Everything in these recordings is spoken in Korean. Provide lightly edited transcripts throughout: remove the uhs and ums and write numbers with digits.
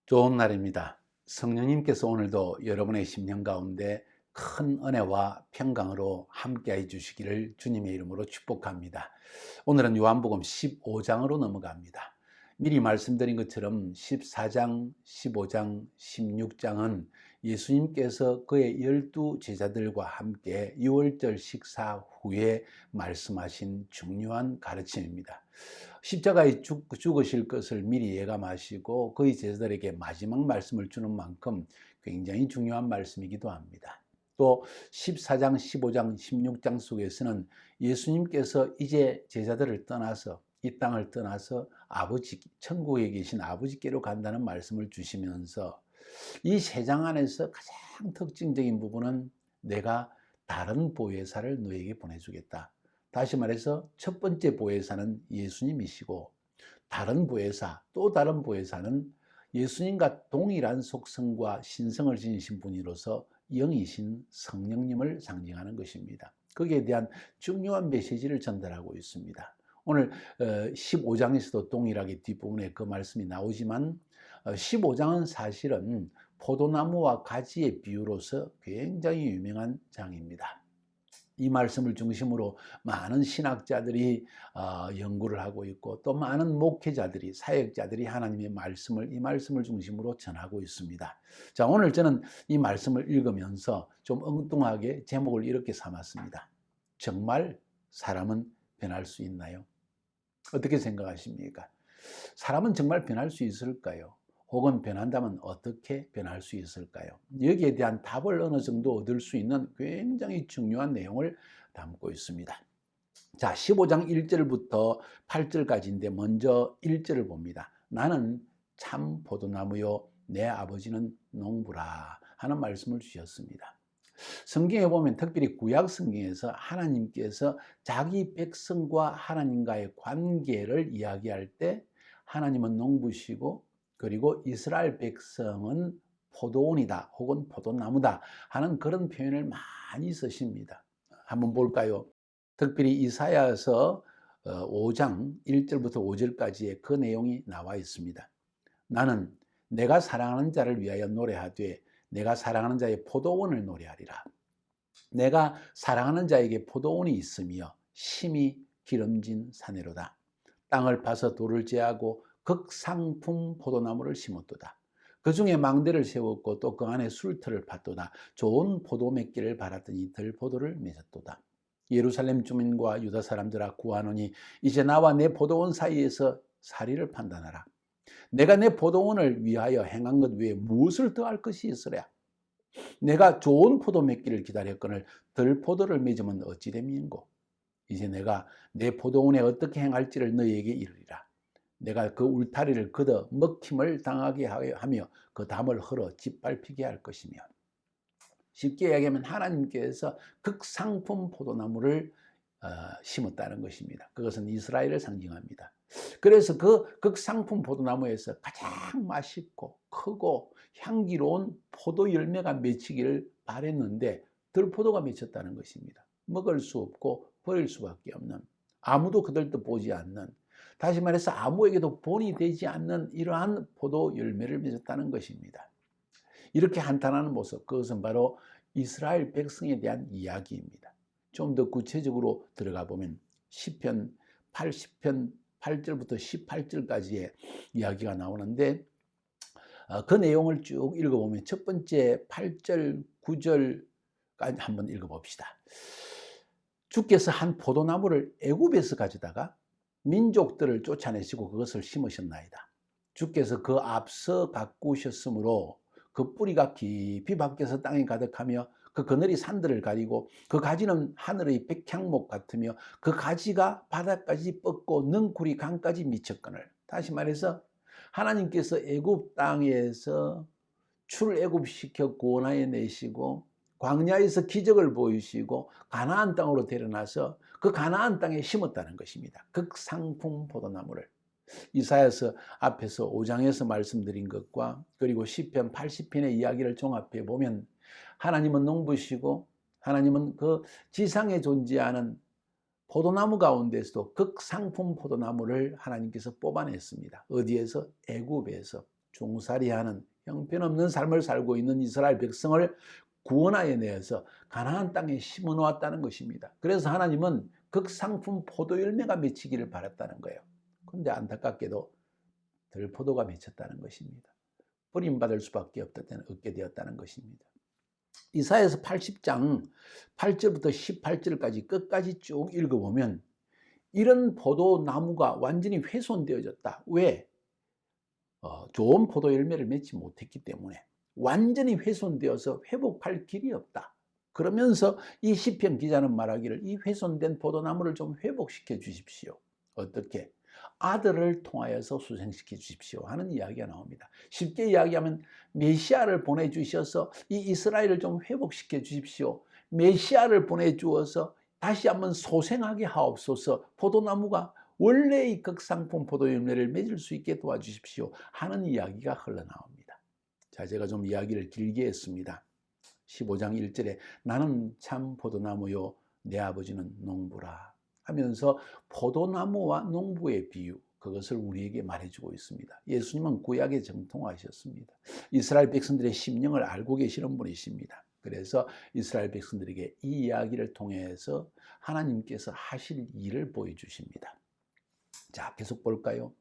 좋은 날입니다. 성령님께서 오늘도 여러분의 심령 가운데 큰 은혜와 평강으로 함께해 주시기를 주님의 이름으로 축복합니다. 오늘은 요한복음 15장으로 넘어갑니다. 미리 말씀드린 것처럼 14장, 15장, 16장은 예수님께서 그의 12 제자들과 함께 유월절 식사 후에 말씀하신 중요한 가르침입니다. 십자가에 죽으실 것을 미리 예감하시고 그의 제자들에게 마지막 말씀을 주는 만큼 굉장히 중요한 말씀이기도 합니다. 또 14장, 15장, 16장 속에서는 예수님께서 이제 제자들을 떠나서 이 땅을 떠나서 아버지, 천국에 계신 아버지께로 간다는 말씀을 주시면서 이 세 장 안에서 가장 특징적인 부분은 내가 다른 보혜사를 너에게 보내주겠다. 다시 말해서 첫 번째 보혜사는 예수님이시고 다른 보혜사, 또 다른 보혜사는 예수님과 동일한 속성과 신성을 지니신 분이로서 영이신 성령님을 상징하는 것입니다. 거기에 대한 중요한 메시지를 전달하고 있습니다. 오늘 15장에서도 동일하게 뒷부분에 그 말씀이 나오지만 15장은 사실은 포도나무와 가지의 비유로서 굉장히 유명한 장입니다. 이 말씀을 중심으로 많은 신학자들이 연구를 하고 있고 또 많은 목회자들이 사역자들이 하나님의 말씀을 이 말씀을 중심으로 전하고 있습니다. 자, 오늘 저는 이 말씀을 읽으면서 좀 엉뚱하게 제목을 이렇게 삼았습니다. 정말 사람은 변할 수 있나요? 어떻게 생각하십니까? 사람은 정말 변할 수 있을까요? 혹은 변한다면 어떻게 변할 수 있을까요? 여기에 대한 답을 어느 정도 얻을 수 있는 굉장히 중요한 내용을 담고 있습니다. 자, 15장 1절부터 8절까지인데 먼저 1절을 봅니다. 나는 참 포도나무요 내 아버지는 농부라 하는 말씀을 주셨습니다. 성경에 보면 특별히 구약 성경에서 하나님께서 자기 백성과 하나님과의 관계를 이야기할 때 하나님은 농부시고 그리고 이스라엘 백성은 포도원이다 혹은 포도나무다 하는 그런 표현을 많이 쓰십니다. 한번 볼까요? 특별히 이사야서 5장 1절부터 5절까지의 그 내용이 나와 있습니다. 나는 내가 사랑하는 자를 위하여 노래하되 내가 사랑하는 자의 포도원을 노래하리라. 내가 사랑하는 자에게 포도원이 있으며 심히 기름진 사내로다. 땅을 파서 돌을 제하고 극상품 포도나무를 심었도다. 그 중에 망대를 세웠고 또 그 안에 술터를 팠도다. 좋은 포도 맺기를 바랐더니 들포도를 맺었도다. 예루살렘 주민과 유다 사람들아 구하노니 이제 나와 내 포도원 사이에서 사리를 판단하라. 내가 내 포도원을 위하여 행한 것 외에 무엇을 더할 것이 있으랴. 내가 좋은 포도 맺기를 기다렸거늘 들포도를 맺으면 어찌 됨인고. 이제 내가 내 포도원에 어떻게 행할지를 너희에게 이르리라. 내가 그 울타리를 걷어 먹힘을 당하게 하며 그 담을 헐어 짓밟히게 할 것이며. 쉽게 이야기하면 하나님께서 극상품 포도나무를 심었다는 것입니다. 그것은 이스라엘을 상징합니다. 그래서 그 극상품 포도나무에서 가장 맛있고 크고 향기로운 포도 열매가 맺히기를 바랬는데 들포도가 맺혔다는 것입니다. 먹을 수 없고 버릴 수밖에 없는, 아무도 그들 뜻 보지 않는, 다시 말해서 아무에게도 본이 되지 않는 이러한 포도 열매를 맺었다는 것입니다. 이렇게 한탄하는 모습, 그것은 바로 이스라엘 백성에 대한 이야기입니다. 좀 더 구체적으로 들어가 보면 시편 80편 8절부터 18절까지의 이야기가 나오는데 그 내용을 쭉 읽어보면 첫 번째 8절, 9절까지 한번 읽어봅시다. 주께서 한 포도나무를 애굽에서 가져다가 민족들을 쫓아내시고 그것을 심으셨나이다. 주께서 그 앞서 가꾸셨으므로 그 뿌리가 깊이 밖에서 땅에 가득하며 그 그늘이 산들을 가리고 그 가지는 하늘의 백향목 같으며 그 가지가 바닥까지 뻗고 능쿨이 강까지 미쳤거늘. 다시 말해서 하나님께서 애굽 땅에서 출애굽시켜 구원하여 내시고 광야에서 기적을 보이시고 가나안 땅으로 데려나서 그 가나안 땅에 심었다는 것입니다. 극상품 포도나무를. 이사야서 앞에서 5장에서 말씀드린 것과 그리고 시편 80편의 이야기를 종합해 보면 하나님은 농부시고 하나님은 그 지상에 존재하는 포도나무 가운데서도 극상품 포도나무를 하나님께서 뽑아냈습니다. 어디에서? 애굽에서. 종살이하는 형편없는 삶을 살고 있는 이스라엘 백성을 구원하여 내어서 가나안 땅에 심어 놓았다는 것입니다. 그래서 하나님은 극상품 포도 열매가 맺히기를 바랐다는 거예요. 그런데 안타깝게도 들포도가 맺혔다는 것입니다. 버림받을 수밖에 없게 되었다는 것입니다. 이사야서 80장 8절부터 18절까지 끝까지 쭉 읽어보면 이런 포도나무가 완전히 훼손되어졌다. 왜? 좋은 포도 열매를 맺지 못했기 때문에 완전히 훼손되어서 회복할 길이 없다. 그러면서 이 시편 기자는 말하기를 이 훼손된 포도나무를 좀 회복시켜 주십시오. 어떻게? 아들을 통하여서 수생시켜 주십시오 하는 이야기가 나옵니다. 쉽게 이야기하면 메시아를 보내주셔서 이 이스라엘을 좀 회복시켜 주십시오. 메시아를 보내주어서 다시 한번 소생하게 하옵소서. 포도나무가 원래의 극상품 포도 열매를 맺을 수 있게 도와주십시오 하는 이야기가 흘러나옵니다. 자, 제가 좀 이야기를 길게 했습니다. 15장 1절에 나는 참 포도나무요 내 아버지는 농부라 하면서 포도나무와 농부의 비유, 그것을 우리에게 말해주고 있습니다. 예수님은 구약에 정통하셨습니다. 이스라엘 백성들의 심령을 알고 계시는 분이십니다. 그래서 이스라엘 백성들에게 이 이야기를 통해서 하나님께서 하실 일을 보여주십니다. 자, 계속 볼까요?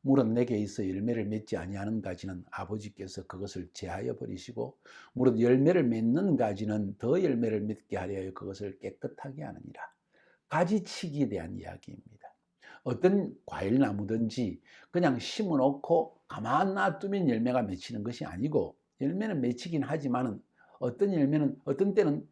무릇 내게 있어 열매를 맺지 아니하는 가지는 아버지께서 그것을 제하여 버리시고 무릇 열매를 맺는 가지는 더 열매를 맺게 하려 그것을 깨끗하게 하느니라. 가지치기에 대한 이야기입니다. 어떤 과일나무든지 그냥 심어놓고 가만 놔두면 열매가 맺히는 것이 아니고 열매는 맺히긴 하지만 어떤 열매는 어떤 때는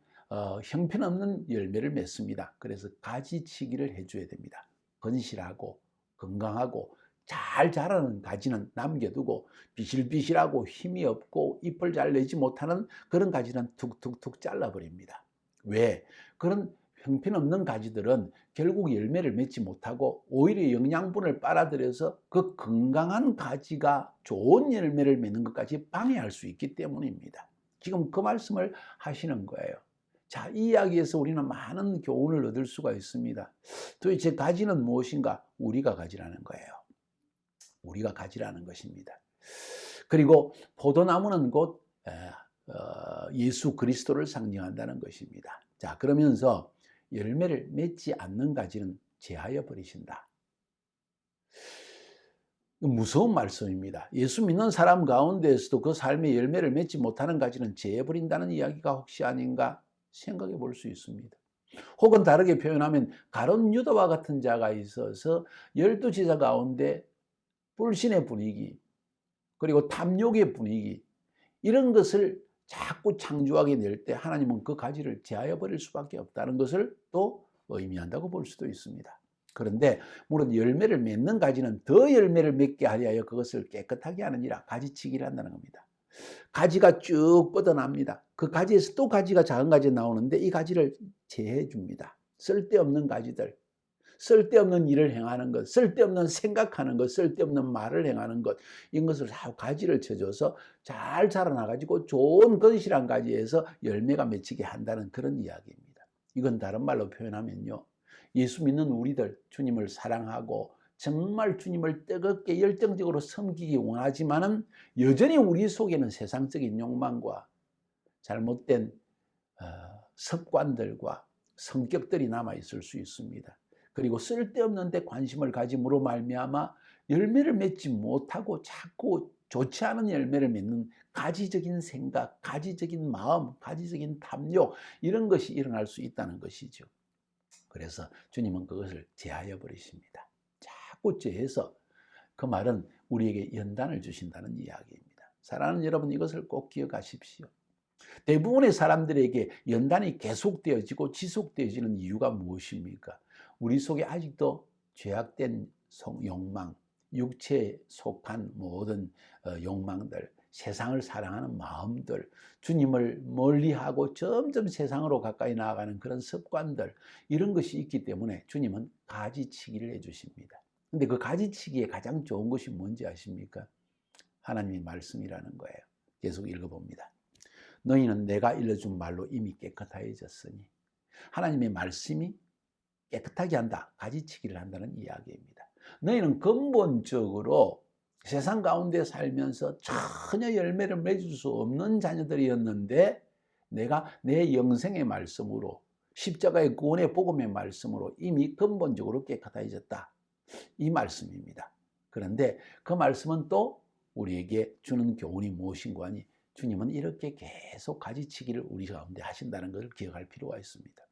형편없는 열매를 맺습니다. 그래서 가지치기를 해줘야 됩니다. 건실하고 건강하고 잘 자라는 가지는 남겨두고 비실비실하고 힘이 없고 잎을 잘 내지 못하는 그런 가지는 툭툭툭 잘라버립니다. 왜? 그런 형편없는 가지들은 결국 열매를 맺지 못하고 오히려 영양분을 빨아들여서 그 건강한 가지가 좋은 열매를 맺는 것까지 방해할 수 있기 때문입니다. 지금 그 말씀을 하시는 거예요. 자, 이 이야기에서 우리는 많은 교훈을 얻을 수가 있습니다. 도대체 가지는 무엇인가? 우리가 가지라는 거예요. 우리가 가지라는 것입니다. 그리고 포도나무는 곧 예수 그리스도를 상징한다는 것입니다. 자, 그러면서 열매를 맺지 않는 가지는 제하여 버리신다. 무서운 말씀입니다. 예수 믿는 사람 가운데에서도 그 삶의 열매를 맺지 못하는 가지는 제해 버린다는 이야기가 혹시 아닌가 생각해 볼 수 있습니다. 혹은 다르게 표현하면 가룟 유다와 같은 자가 있어서 12제자 가운데 불신의 분위기 그리고 탐욕의 분위기 이런 것을 자꾸 창조하게 될 때 하나님은 그 가지를 제하여 버릴 수밖에 없다는 것을 또 의미한다고 볼 수도 있습니다. 그런데 물론 열매를 맺는 가지는 더 열매를 맺게 하려 그것을 깨끗하게 하느니라 가지치기를 한다는 겁니다. 가지가 쭉 뻗어납니다. 그 가지에서 또 가지가 작은 가지 나오는데 이 가지를 제해 줍니다. 쓸데없는 가지들, 쓸데없는 일을 행하는 것, 쓸데없는 생각하는 것, 쓸데없는 말을 행하는 것 이런 것을 다 가지를 쳐줘서 잘 자라나가지고 좋은 건실한 가지에서 열매가 맺히게 한다는 그런 이야기입니다. 이건 다른 말로 표현하면요. 예수 믿는 우리들 주님을 사랑하고 정말 주님을 뜨겁게 열정적으로 섬기기 원하지만은 여전히 우리 속에는 세상적인 욕망과 잘못된 습관들과 성격들이 남아 있을 수 있습니다. 그리고 쓸데없는 데 관심을 가짐으로 말미암아 열매를 맺지 못하고 자꾸 좋지 않은 열매를 맺는 가지적인 생각, 가지적인 마음, 가지적인 탐욕 이런 것이 일어날 수 있다는 것이죠. 그래서 주님은 그것을 제하여 버리십니다. 자꾸 제해서 그 말은 우리에게 연단을 주신다는 이야기입니다. 사랑하는 여러분 이것을 꼭 기억하십시오. 대부분의 사람들에게 연단이 계속되어지고 지속되어지는 이유가 무엇입니까? 우리 속에 아직도 죄악된 욕망, 육체에 속한 모든 욕망들, 세상을 사랑하는 마음들, 주님을 멀리하고 점점 세상으로 가까이 나아가는 그런 습관들 이런 것이 있기 때문에 주님은 가지치기를 해주십니다. 근데 그 가지치기에 가장 좋은 것이 뭔지 아십니까? 하나님의 말씀이라는 거예요. 계속 읽어봅니다. 너희는 내가 일러준 말로 이미 깨끗해졌으니 하나님의 말씀이 깨끗하게 한다. 가지치기를 한다는 이야기입니다. 너희는 근본적으로 세상 가운데 살면서 전혀 열매를 맺을 수 없는 자녀들이었는데 내가 내 영생의 말씀으로 십자가의 구원의 복음의 말씀으로 이미 근본적으로 깨끗해졌다. 이 말씀입니다. 그런데 그 말씀은 또 우리에게 주는 교훈이 무엇인가 하니 주님은 이렇게 계속 가지치기를 우리 가운데 하신다는 것을 기억할 필요가 있습니다.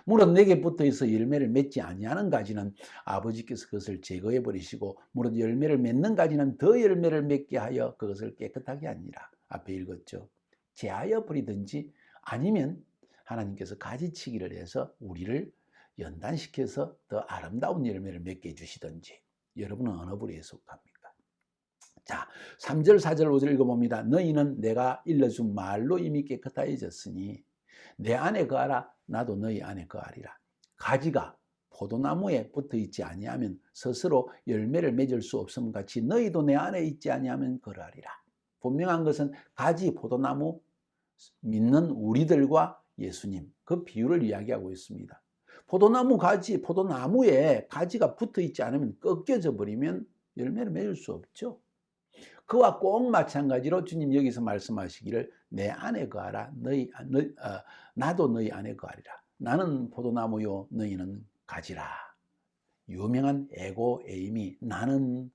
물론 내게 붙어있어 열매를 맺지 아니하는 가지는 아버지께서 그것을 제거해 버리시고 물론 열매를 맺는 가지는 더 열매를 맺게 하여 그것을 깨끗하게 하니라. 앞에 읽었죠. 제하여 버리든지 아니면 하나님께서 가지치기를 해서 우리를 연단시켜서 더 아름다운 열매를 맺게 해주시든지 여러분은 어느 부류에 속합니까? 자, 3절, 4절, 5절 읽어봅니다. 너희는 내가 일러준 말로 이미 깨끗해졌으니 내 안에 거하라. 나도 너희 안에 거하리라. 가지가 포도나무에 붙어있지 아니하면 스스로 열매를 맺을 수 없음 같이 너희도 내 안에 있지 아니하면 그러하리라. 분명한 것은 가지, 포도나무 믿는 우리들과 예수님 그 비유를 이야기하고 있습니다. 포도나무 가지, 포도나무에 가지가 붙어있지 않으면 꺾여져 버리면 열매를 맺을 수 없죠. 그와 꼭 마찬가지로 주님 여기서 말씀하시기를 내 안에 거하라. 나도 너희 안에 거하리라. 나는 포도나무요 너희는 가지라. 유명한 에고 에임이 나는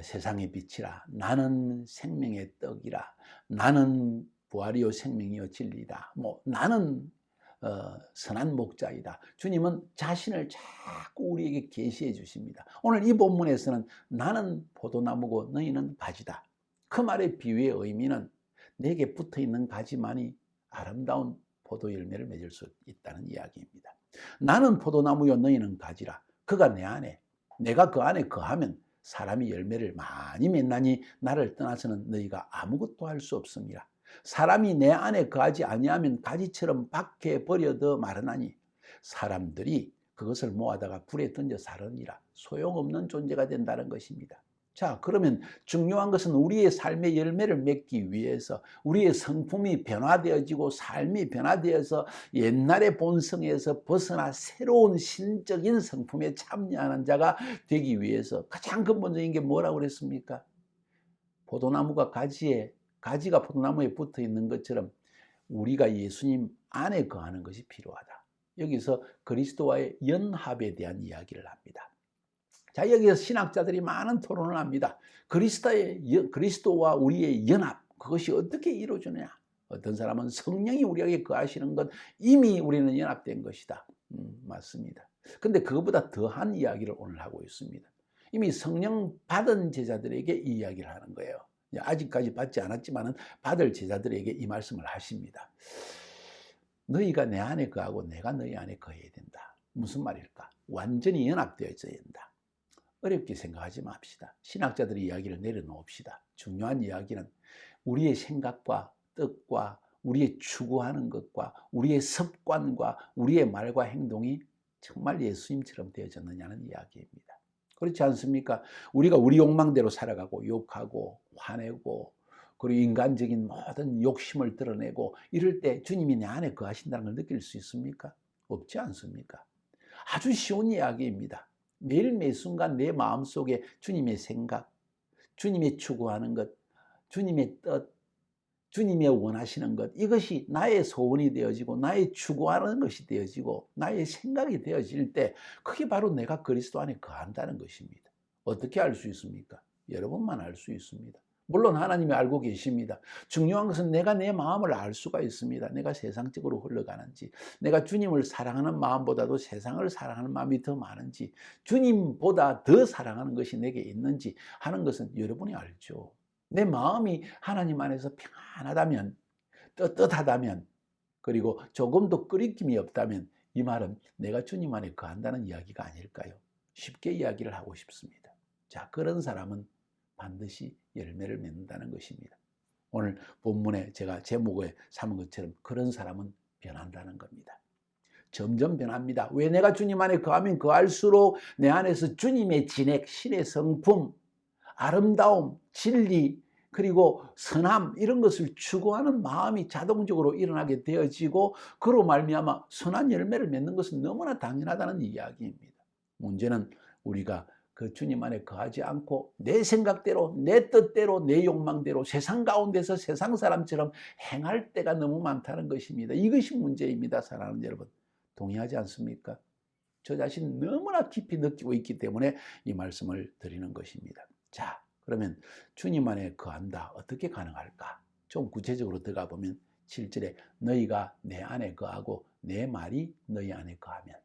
세상의 빛이라. 나는 생명의 떡이라. 나는 부활이요 생명이요 진리다. 나는 선한 목자이다. 주님은 자신을 자꾸 우리에게 계시해 주십니다. 오늘 이 본문에서는 나는 포도나무고 너희는 가지다. 그 말의 비유의 의미는 내게 붙어있는 가지만이 아름다운 포도 열매를 맺을 수 있다는 이야기입니다. 나는 포도나무요 너희는 가지라. 그가 내 안에 내가 그 안에 거하면 사람이 열매를 많이 맺나니 나를 떠나서는 너희가 아무것도 할 수 없음이라. 사람이 내 안에 거하지 아니하면 가지처럼 밖에 버려도 마르나니 사람들이 그것을 모아다가 불에 던져 사르니라. 소용없는 존재가 된다는 것입니다. 자, 그러면 중요한 것은 우리의 삶의 열매를 맺기 위해서 우리의 성품이 변화되어지고 삶이 변화되어서 옛날의 본성에서 벗어나 새로운 신적인 성품에 참여하는 자가 되기 위해서 가장 근본적인 게 뭐라고 그랬습니까? 포도나무가 가지가 포도나무에 붙어 있는 것처럼 우리가 예수님 안에 거하는 것이 필요하다. 여기서 그리스도와의 연합에 대한 이야기를 합니다. 자, 여기서 신학자들이 많은 토론을 합니다. 그리스도와 우리의 연합, 그것이 어떻게 이루어지느냐? 어떤 사람은 성령이 우리에게 거하시는 것 이미 우리는 연합된 것이다. 맞습니다. 근데 그것보다 더한 이야기를 오늘 하고 있습니다. 이미 성령 받은 제자들에게 이 이야기를 하는 거예요. 아직까지 받지 않았지만 받을 제자들에게 이 말씀을 하십니다. 너희가 내 안에 거하고 내가 너희 안에 거해야 된다. 무슨 말일까? 완전히 연합되어 있어야 된다. 어렵게 생각하지 맙시다. 신학자들의 이야기를 내려놓읍시다. 중요한 이야기는 우리의 생각과 뜻과 우리의 추구하는 것과 우리의 습관과 우리의 말과 행동이 정말 예수님처럼 되어졌느냐는 이야기입니다. 그렇지 않습니까? 우리가 우리 욕망대로 살아가고 욕하고 화내고 그리고 인간적인 모든 욕심을 드러내고 이럴 때 주님이 내 안에 거하신다는 걸 느낄 수 있습니까? 없지 않습니까? 아주 쉬운 이야기입니다. 매일 매순간 내 마음속에 주님의 생각, 주님의 추구하는 것, 주님의 뜻, 주님이 원하시는 것, 이것이 나의 소원이 되어지고 나의 추구하는 것이 되어지고 나의 생각이 되어질 때 그게 바로 내가 그리스도 안에 거한다는 것입니다. 어떻게 알 수 있습니까? 여러분만 알 수 있습니다. 물론 하나님이 알고 계십니다. 중요한 것은 내가 내 마음을 알 수가 있습니다. 내가 세상적으로 흘러가는지, 내가 주님을 사랑하는 마음보다도 세상을 사랑하는 마음이 더 많은지, 주님보다 더 사랑하는 것이 내게 있는지 하는 것은 여러분이 알죠. 내 마음이 하나님 안에서 평안하다면, 떳떳하다면, 그리고 조금도 끄리낌이 없다면 이 말은 내가 주님 안에 거한다는 이야기가 아닐까요? 쉽게 이야기를 하고 싶습니다. 자, 그런 사람은 반드시 열매를 맺는다는 것입니다. 오늘 본문에 제가 제목에 삼은 것처럼 그런 사람은 변한다는 겁니다. 점점 변합니다. 왜? 내가 주님 안에 거하면 거할수록 내 안에서 주님의 진액, 신의 성품, 아름다움, 진리, 그리고 선함 이런 것을 추구하는 마음이 자동적으로 일어나게 되어지고 그로 말미암아 선한 열매를 맺는 것은 너무나 당연하다는 이야기입니다. 문제는 우리가 그 주님 안에 거하지 않고 내 생각대로, 내 뜻대로, 내 욕망대로 세상 가운데서 세상 사람처럼 행할 때가 너무 많다는 것입니다. 이것이 문제입니다. 사랑하는 여러분. 동의하지 않습니까? 저 자신 너무나 깊이 느끼고 있기 때문에 이 말씀을 드리는 것입니다. 자, 그러면 주님 안에 거한다. 어떻게 가능할까? 좀 구체적으로 들어가 보면 7절에 너희가 내 안에 거하고 내 말이 너희 안에 거하면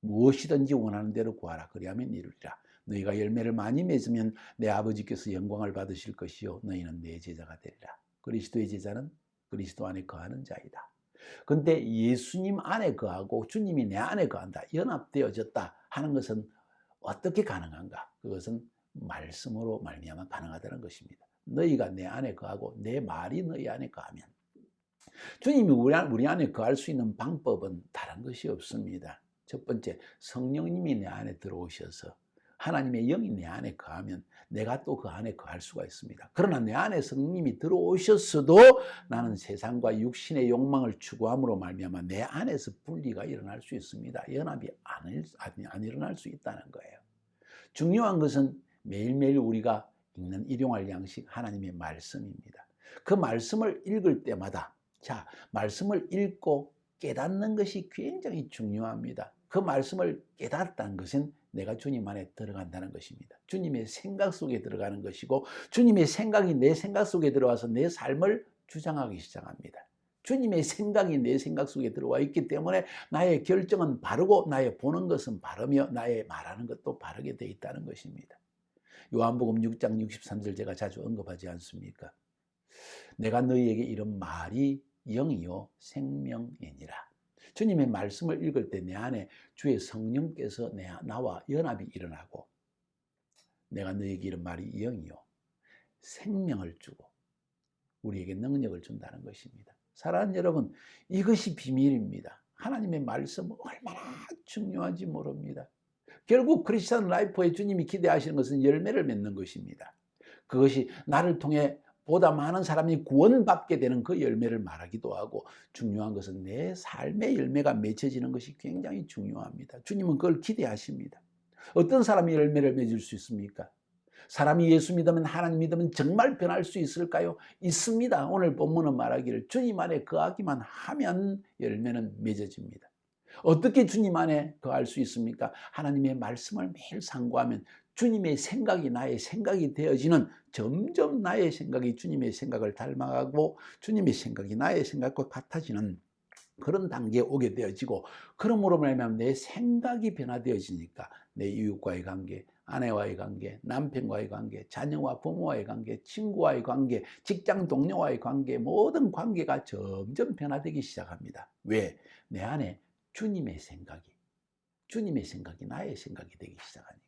무엇이든지 원하는 대로 구하라. 그리하면 이루리라. 너희가 열매를 많이 맺으면 내 아버지께서 영광을 받으실 것이요 너희는 내 제자가 되리라. 그리스도의 제자는 그리스도 안에 거하는 자이다. 근데 예수님 안에 거하고 주님이 내 안에 거한다. 연합되어졌다 하는 것은 어떻게 가능한가? 그것은 말씀으로 말미암아 가능하다는 것입니다. 너희가 내 안에 거하고 내 말이 너희 안에 거하면 주님이 우리 안에 거할 수 있는 방법은 다른 것이 없습니다. 첫 번째, 성령님이 내 안에 들어오셔서 하나님의 영이 내 안에 거하면 내가 또 그 안에 거할 수가 있습니다. 그러나 내 안에 성령님이 들어오셨어도 나는 세상과 육신의 욕망을 추구함으로 말미암아 내 안에서 분리가 일어날 수 있습니다. 연합이 안 일어날 수 있다는 거예요. 중요한 것은 매일매일 우리가 읽는 일용할 양식 하나님의 말씀입니다. 그 말씀을 읽을 때마다 말씀을 읽고 깨닫는 것이 굉장히 중요합니다. 그 말씀을 깨닫다는 것은 내가 주님 안에 들어간다는 것입니다. 주님의 생각 속에 들어가는 것이고 주님의 생각이 내 생각 속에 들어와서 내 삶을 주장하기 시작합니다. 주님의 생각이 내 생각 속에 들어와 있기 때문에 나의 결정은 바르고 나의 보는 것은 바르며 나의 말하는 것도 바르게 되어 있다는 것입니다. 요한복음 6장 63절 제가 자주 언급하지 않습니까? 내가 너희에게 이런 말이 영이요 생명이니라. 주님의 말씀을 읽을 때 내 안에 주의 성령께서 나와 연합이 일어나고 내가 너희에게 이런 말이 영이요 생명을 주고 우리에게 능력을 준다는 것입니다. 사랑하는 여러분, 이것이 비밀입니다. 하나님의 말씀은 얼마나 중요한지 모릅니다. 결국 크리스천 라이프에 주님이 기대하시는 것은 열매를 맺는 것입니다. 그것이 나를 통해 보다 많은 사람이 구원받게 되는 그 열매를 말하기도 하고 중요한 것은 내 삶의 열매가 맺혀지는 것이 굉장히 중요합니다. 주님은 그걸 기대하십니다. 어떤 사람이 열매를 맺을 수 있습니까? 사람이 예수 믿으면 하나님 믿으면 정말 변할 수 있을까요? 있습니다. 오늘 본문은 말하기를 주님 안에 거하기만 하면 열매는 맺어집니다. 어떻게 주님 안에 거할 수 있습니까? 하나님의 말씀을 매일 상고하면 주님의 생각이 나의 생각이 되어지는 점점 나의 생각이 주님의 생각을 닮아가고 주님의 생각이 나의 생각과 같아지는 그런 단계에 오게 되어지고 그러므로 말하면 내 생각이 변화되어지니까 내 이웃과의 관계, 아내와의 관계, 남편과의 관계, 자녀와 부모와의 관계, 친구와의 관계, 직장 동료와의 관계 모든 관계가 점점 변화되기 시작합니다. 왜? 내 안에 주님의 생각이 나의 생각이 되기 시작하니까.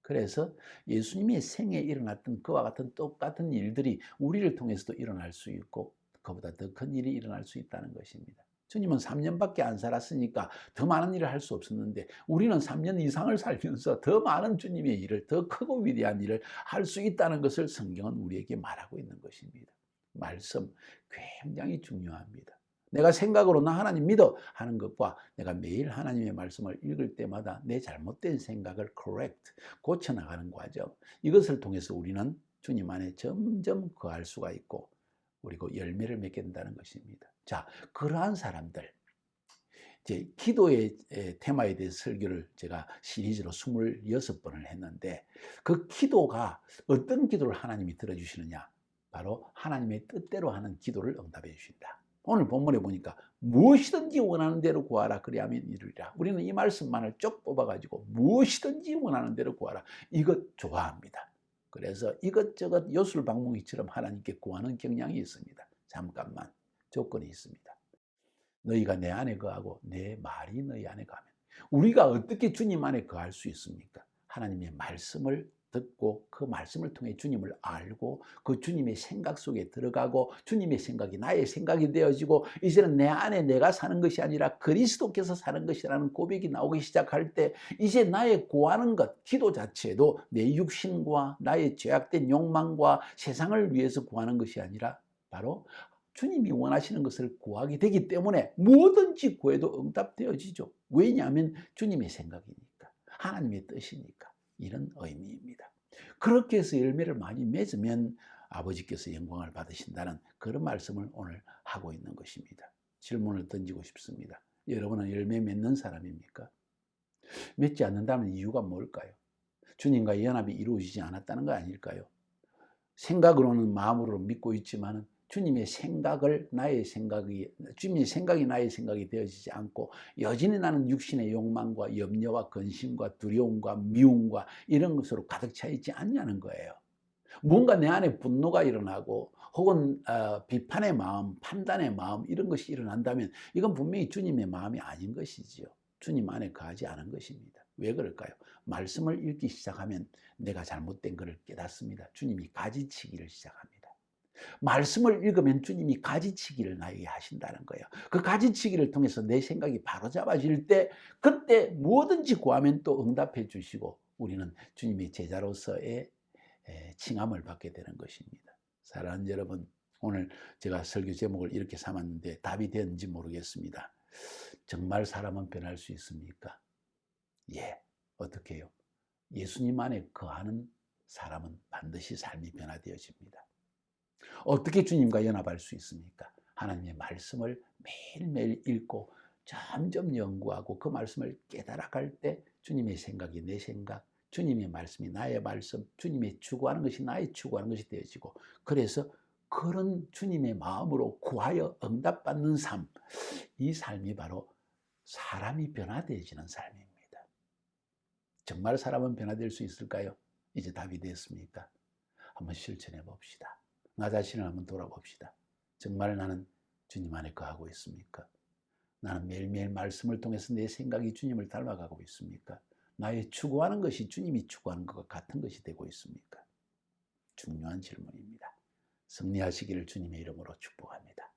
그래서 예수님의 생에 일어났던 그와 같은 똑같은 일들이 우리를 통해서도 일어날 수 있고 그보다 더 큰 일이 일어날 수 있다는 것입니다. 주님은 3년밖에 안 살았으니까 더 많은 일을 할 수 없었는데 우리는 3년 이상을 살면서 더 많은 주님의 일을 더 크고 위대한 일을 할 수 있다는 것을 성경은 우리에게 말하고 있는 것입니다. 말씀 굉장히 중요합니다. 내가 생각으로 나 하나님 믿어 하는 것과 내가 매일 하나님의 말씀을 읽을 때마다 내 잘못된 생각을 고쳐나가는 과정, 이것을 통해서 우리는 주님 안에 점점 거할 수가 있고 그리고 열매를 맺게 된다는 것입니다. 자, 그러한 사람들, 이제 기도의 테마에 대해서 설교를 제가 시리즈로 26번을 했는데 그 기도가 어떤 기도를 하나님이 들어주시느냐? 바로 하나님의 뜻대로 하는 기도를 응답해 주신다. 오늘 본문에 보니까 무엇이든지 원하는 대로 구하라 그리하면 이루리라. 우리는 이 말씀만을 쭉 뽑아가지고 무엇이든지 원하는 대로 구하라. 이것 좋아합니다. 그래서 이것저것 요술방망이처럼 하나님께 구하는 경향이 있습니다. 잠깐만 조건이 있습니다. 너희가 내 안에 거하고 내 말이 너희 안에 거하면. 우리가 어떻게 주님 안에 거할 수 있습니까? 하나님의 말씀을 듣고 그 말씀을 통해 주님을 알고 그 주님의 생각 속에 들어가고 주님의 생각이 나의 생각이 되어지고 이제는 내 안에 내가 사는 것이 아니라 그리스도께서 사는 것이라는 고백이 나오기 시작할 때 이제 나의 구하는 것, 기도 자체도 내 육신과 나의 죄악된 욕망과 세상을 위해서 구하는 것이 아니라 바로 주님이 원하시는 것을 구하게 되기 때문에 뭐든지 구해도 응답되어지죠. 왜냐하면 주님의 생각이니까, 하나님의 뜻이니까. 이런 의미입니다. 그렇게 해서 열매를 많이 맺으면 아버지께서 영광을 받으신다는 그런 말씀을 오늘 하고 있는 것입니다. 질문을 던지고 싶습니다. 여러분은 열매 맺는 사람입니까? 맺지 않는다면 이유가 뭘까요? 주님과의 연합이 이루어지지 않았다는 거 아닐까요? 생각으로는 마음으로 믿고 있지만 주님의 생각이 나의 생각이 되어지지 않고 여전히 나는 육신의 욕망과 염려와 근심과 두려움과 미움과 이런 것으로 가득 차 있지 않냐는 거예요. 뭔가 내 안에 분노가 일어나고 혹은 비판의 마음, 판단의 마음 이런 것이 일어난다면 이건 분명히 주님의 마음이 아닌 것이지요. 주님 안에 거하지 않은 것입니다. 왜 그럴까요? 말씀을 읽기 시작하면 내가 잘못된 것을 깨닫습니다. 주님이 가지치기를 시작합니다. 말씀을 읽으면 주님이 가지치기를 나에게 하신다는 거예요. 그 가지치기를 통해서 내 생각이 바로잡아질 때 그때 뭐든지 구하면 또 응답해 주시고 우리는 주님의 제자로서의 칭함을 받게 되는 것입니다. 사랑하는 여러분, 오늘 제가 설교 제목을 이렇게 삼았는데 답이 되는지 모르겠습니다. 정말 사람은 변할 수 있습니까? 예, 어떻게 해요? 예수님 안에 거하는 사람은 반드시 삶이 변화되어집니다. 어떻게 주님과 연합할 수 있습니까? 하나님의 말씀을 매일매일 읽고 점점 연구하고 그 말씀을 깨달아갈 때 주님의 생각이 내 생각, 주님의 말씀이 나의 말씀, 주님의 추구하는 것이 나의 추구하는 것이 되어지고 그래서 그런 주님의 마음으로 구하여 응답받는 삶, 이 삶이 바로 사람이 변화되어지는 삶입니다. 정말 사람은 변화될 수 있을까요? 이제 답이 됐습니까? 한번 실천해 봅시다. 나 자신을 한번 돌아봅시다. 정말 나는 주님 안에 거하고 있습니까? 나는 매일매일 말씀을 통해서 내 생각이 주님을 닮아가고 있습니까? 나의 추구하는 것이 주님이 추구하는 것과 같은 것이 되고 있습니까? 중요한 질문입니다. 승리하시기를 주님의 이름으로 축복합니다.